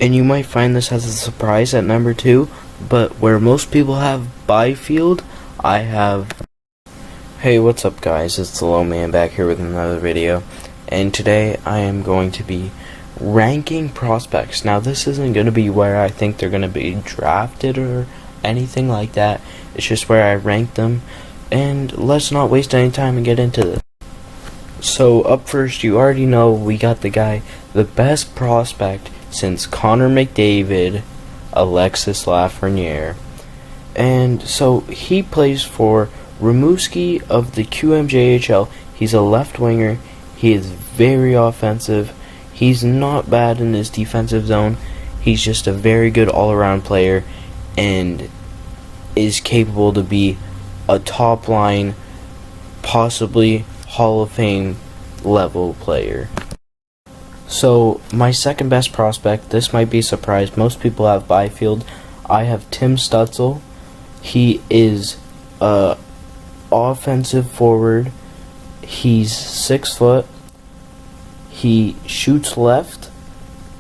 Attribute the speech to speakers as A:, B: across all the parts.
A: And you might find this as a surprise at number 2, but where most people have Byfield, I have... Hey, what's up guys, it's the Low Man back here with another video, and today I am going to be ranking prospects. Now this isn't going to be where I think they're going to be drafted or anything like that, it's just where I rank them, and let's not waste any time and get into this. So up first, you already know we got the guy, the best prospect since Connor McDavid, Alexis Lafreniere. And so he plays for Rimouski of the QMJHL. He's a left winger. He is very offensive. He's not bad in his defensive zone. He's just a very good all-around player and is capable to be a top line, possibly Hall of Fame level player. So my second best prospect, this might be a surprise, most people have Byfield. I have Tim Stutzel. He is a offensive forward. He's 6 foot. He shoots left,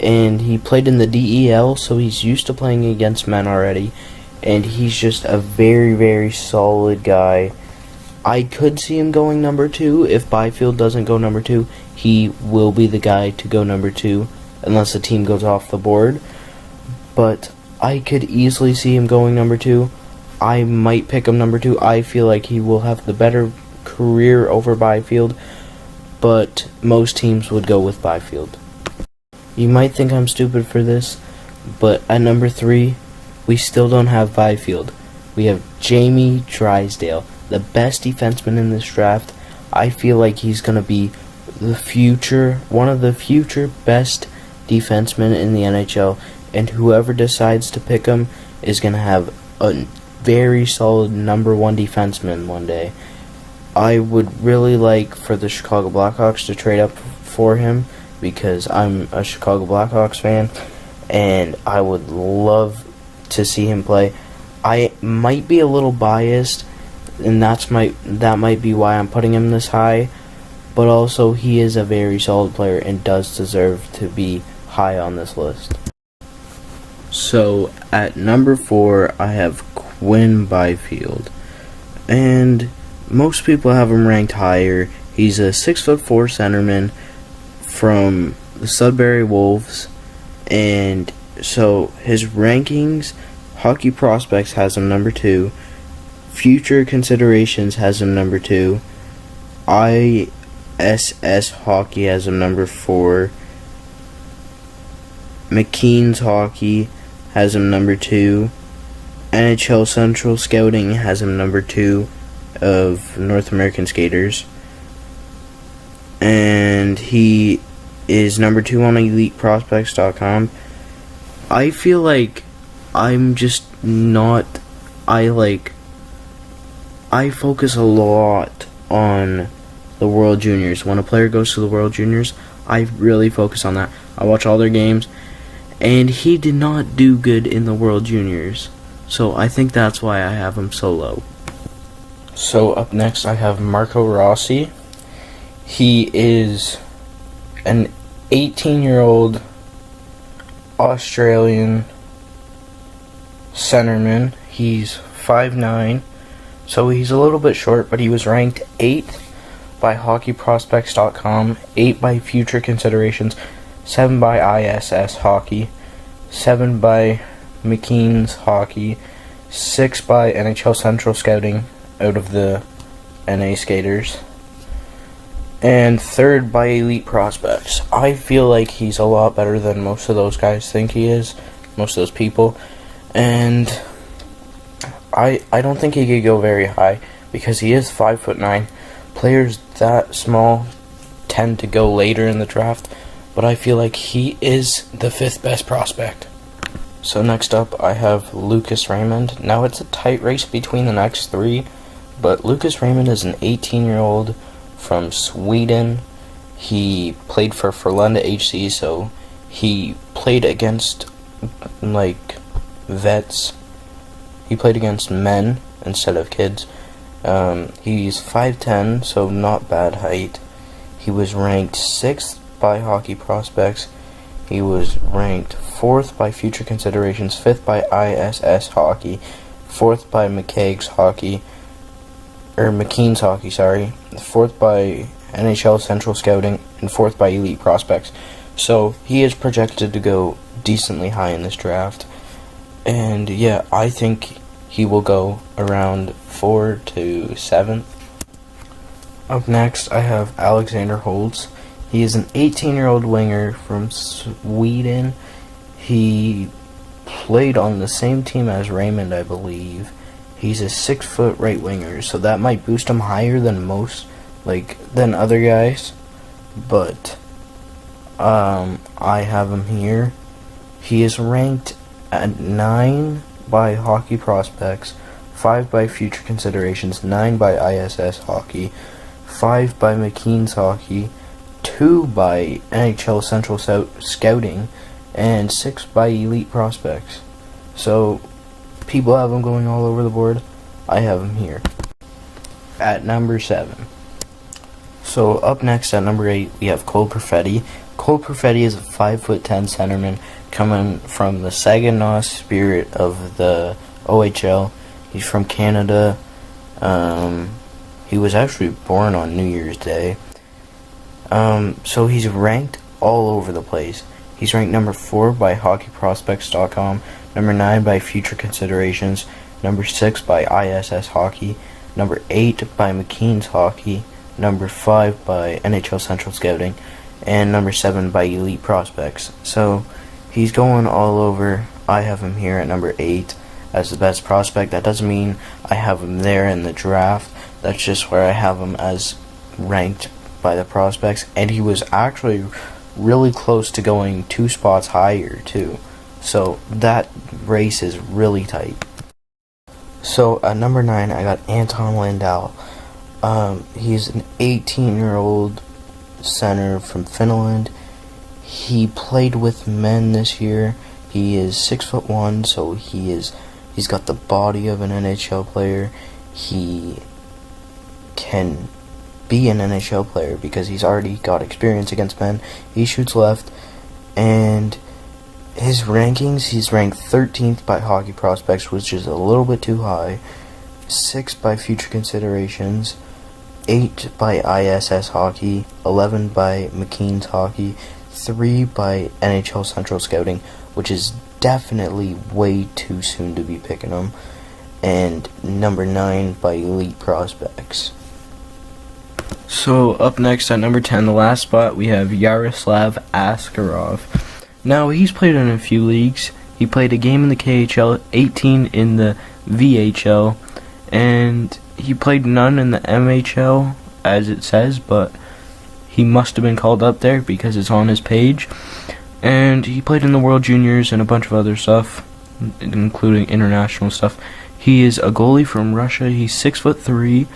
A: and he played in the DEL, so he's used to playing against men already, and he's just a very, very solid guy. I could see him going number 2. If Byfield doesn't go number 2, he will be the guy to go number 2, unless the team goes off the board. But I could easily see him going number 2. I might pick him number 2. I feel like he will have the better career over Byfield, but most teams would go with Byfield. You might think I'm stupid for this, but at number 3, we still don't have Byfield. We have Jamie Drysdale, the best defenseman in this draft. I feel like he's going to be the future, one of the future best defensemen in the NHL, and whoever decides to pick him is going to have a very solid number 1 defenseman one day. I would really like for the Chicago Blackhawks to trade up for him because I'm a Chicago Blackhawks fan and I would love to see him play. I might be a little biased, and that might be why I'm putting him this high, but also he is a very solid player and does deserve to be high on this list. So at number 4, I have Quinn Byfield, and most people have him ranked higher. He's a 6'4" centerman from the Sudbury Wolves, and so his rankings, Hockey Prospects has him number 2, Future Considerations has him number 2, ISS Hockey has him number 4, McKean's Hockey has him number 2, NHL Central Scouting has him number 2 of North American skaters, and he is number 2 on EliteProspects.com. I feel like I'm just not, I focus a lot on the World Juniors. When a player goes to the World Juniors, I really focus on that. I watch all their games, and he did not do good in the World Juniors, so I think that's why I have him so low. So up next I have Marco Rossi. He is an 18-year-old Australian centerman. He's 5'9", so he's a little bit short, but he was ranked 8th by HockeyProspects.com, 8 by Future Considerations, 7 by ISS Hockey, 7 by McKean's Hockey, 6 by NHL Central Scouting out of the NA skaters, and 3rd by Elite Prospects. I feel like he's a lot better than most of those guys think he is, most of those people, and I don't think he could go very high because he is 5'9". Players that small tend to go later in the draft, but I feel like he is the 5th best prospect. So next up I have Lukas Raymond. Now it's a tight race between the next 3, but Lukas Raymond is an 18-year-old from Sweden. He played for Frölunda HC, so he played against vets. He played against men instead of kids. He's 5'10", so not bad height. He was ranked 6th by Hockey Prospects. He was ranked 4th by Future Considerations, 5th by ISS Hockey, 4th by McKean's Hockey, 4th by NHL Central Scouting, and 4th by Elite Prospects. So he is projected to go decently high in this draft. And yeah, I think he will go around 4 to 7th. Up next, I have Alexander Holtz. He is an 18-year-old winger from Sweden. He played on the same team as Raymond, I believe. He's a 6-foot right winger, so that might boost him higher than than other guys. But I have him here. He is ranked at 9 by Hockey Prospects, 5 by Future Considerations, 9 by ISS Hockey, 5 by McKean's Hockey, 2 by NHL Central Scouting, and 6 by Elite Prospects. So people have him going all over the board. I have him here at number 7. So up next at number 8, we have Cole Perfetti. Cole Perfetti is a 5'10" centerman coming from the Saginaw Spirit of the OHL. He's from Canada. He was actually born on New Year's Day. So he's ranked all over the place. He's ranked number 4 by HockeyProspects.com, number 9 by Future Considerations, number 6 by ISS Hockey, number 8 by McKean's Hockey, number 5 by NHL Central Scouting, and number 7 by Elite Prospects. So he's going all over. I have him here at number 8 as the best prospect. That doesn't mean I have him there in the draft. That's just where I have him as ranked by the prospects. And he was actually really close to going 2 spots higher too. So that race is really tight. So at number 9, I got Anton Lander. He's an 18-year-old center from Finland. He played with men this year. He is 6'1", so he's got the body of an NHL player. He can be an NHL player because he's already got experience against men. He shoots left, and his rankings, he's ranked 13th by Hockey Prospects, which is a little bit too high, 6 by Future Considerations, 8 by ISS Hockey, 11 by McKean's Hockey, 3 by NHL Central Scouting, which is definitely way too soon to be picking him, and number 9 by Elite Prospects. So up next at number 10, the last spot, we have Yaroslav Asker. Now, he's played in a few leagues. He played a game in the KHL, 18 in the VHL, and he played none in the MHL, as it says, but he must have been called up there because it's on his page. And he played in the World Juniors and a bunch of other stuff, including international stuff. He is a goalie from Russia. He's 6'3",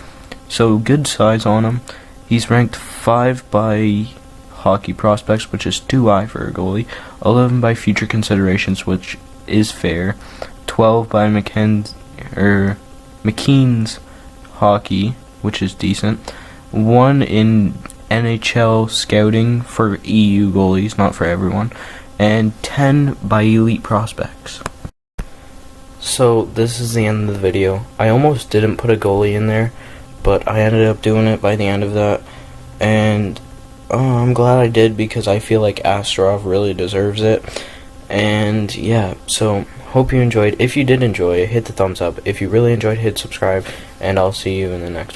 A: so good size on him. He's ranked 5 by Hockey Prospects, which is too high for a goalie, 11 by Future Considerations, which is fair, 12 by McKean's Hockey, which is decent, 1 in NHL Scouting for EU goalies, not for everyone, and 10 by Elite Prospects. So this is the end of the video. I almost didn't put a goalie in there, but I ended up doing it by the end of that, and I'm glad I did because I feel like Asterov really deserves it. And yeah, so hope you enjoyed. If you did enjoy, hit the thumbs up. If you really enjoyed, hit subscribe, and I'll see you in the next one.